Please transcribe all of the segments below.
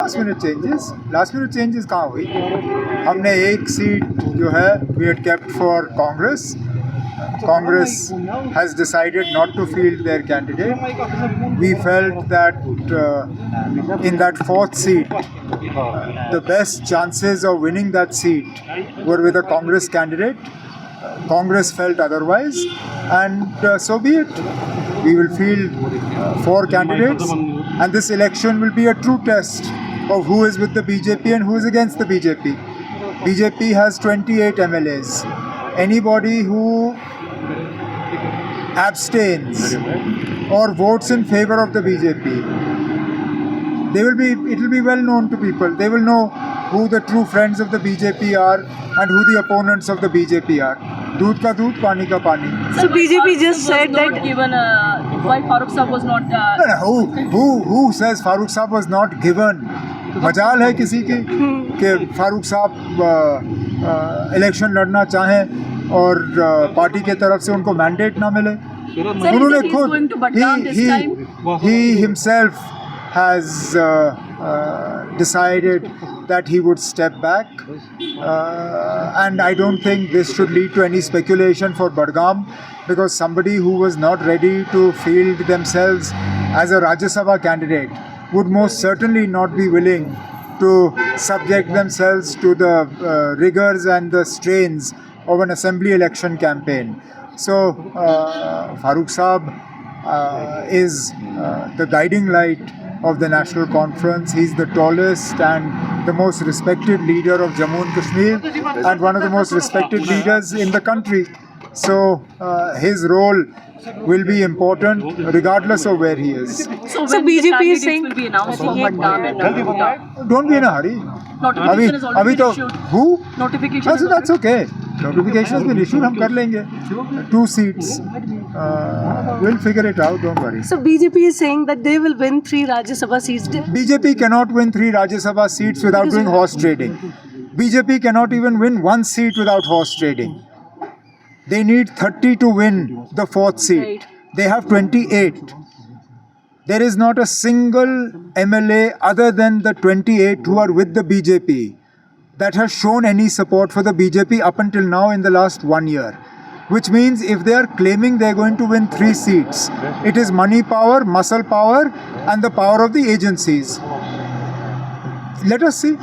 Last minute changes कहाँ हुई? हमने एक सीट जो है we had kept for Congress. Congress has decided not to field their candidate. We felt that in that fourth seat, the best chances of winning that seat were with a Congress candidate. Congress felt otherwise, and so be it. We will field 4 candidates, and this election will be a true test of who is with the BJP and who is against the BJP. BJP has 28 MLAs. Anybody who abstains or votes in favor of the BJP, it will be well known to people. They will know who the true friends of the BJP are and who the opponents of the BJP are. दूध का दूध, पानी का पानी. So BJP just said that given why Farooq Saab was not. Who says Farooq Saab was not given? मजाल है किसी की कि फारूक साहब इलेक्शन लड़ना चाहें और पार्टी के तरफ से उनको मैंडेट ना मिले. उन्होंने खुद he himself has decided that he would step back, and I don't think this should lead to any speculation for Budgam, because somebody who was not ready to field themselves as a Rajya Sabha candidate would most certainly not be willing to subject themselves to the rigors and the strains of an assembly election campaign. So Farooq Saab is the guiding light of the National Conference. He's the tallest and the most respected leader of Jammu and Kashmir, and one of the most respected leaders in the country. So his role will be important regardless of where he is. So BJP is saying will be announced for Budgam and Nagota. Don't be in a hurry. Notification is already been issued. Who? Notification. So that's okay. Notification has been issued. हम कर लेंगे. 2 seats. We'll figure it out. Don't worry. So BJP is saying that they will win 3 Rajya Sabha seats. BJP cannot win 3 Rajya Sabha seats without doing horse trading. BJP cannot even win 1 seat without horse trading. They need 30 to win the 4th seat. Right. They have 28. There is not a single MLA other than the 28 who are with the BJP that has shown any support for the BJP up until now in the last 1 year. Which means if they are claiming they are going to win 3 seats, it is money power, muscle power, and the power of the agencies. Let us see.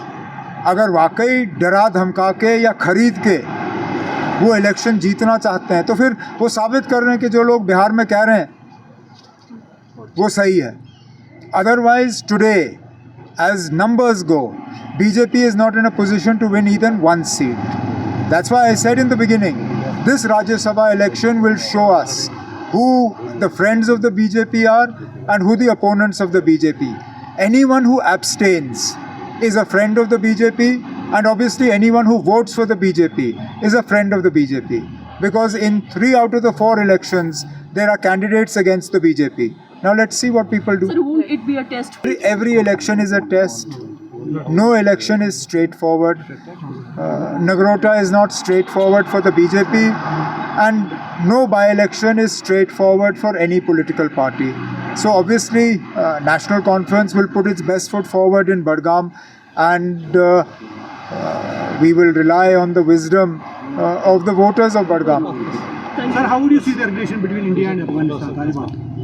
अगर वाकई डरा धमका के या खरीद के वो election जीतना चाहते हैं तो फिर वो साबित कर रहे हैं कि जो लोग बिहार में कह रहे हैं वो सही है. Otherwise today, as numbers go, BJP is not in a position to win even 1 seat. That's why I said in the beginning, this Rajya Sabha election will show us who the friends of the BJP are and who the opponents of the BJP. Anyone who abstains is a friend of the BJP, and obviously anyone who votes for the BJP is a friend of the BJP, because in 3 out of the 4 elections there are candidates against the BJP. Now let's see what people do. So will it be a test? Every election is a test. No election is straightforward. Nagrota is not straightforward for the BJP, and no by-election is straightforward for any political party. So obviously National Conference will put its best foot forward in Budgam, and we will rely on the wisdom of the voters of Budgam. Sir, how would you see the relation between India and Afghanistan, Taliban?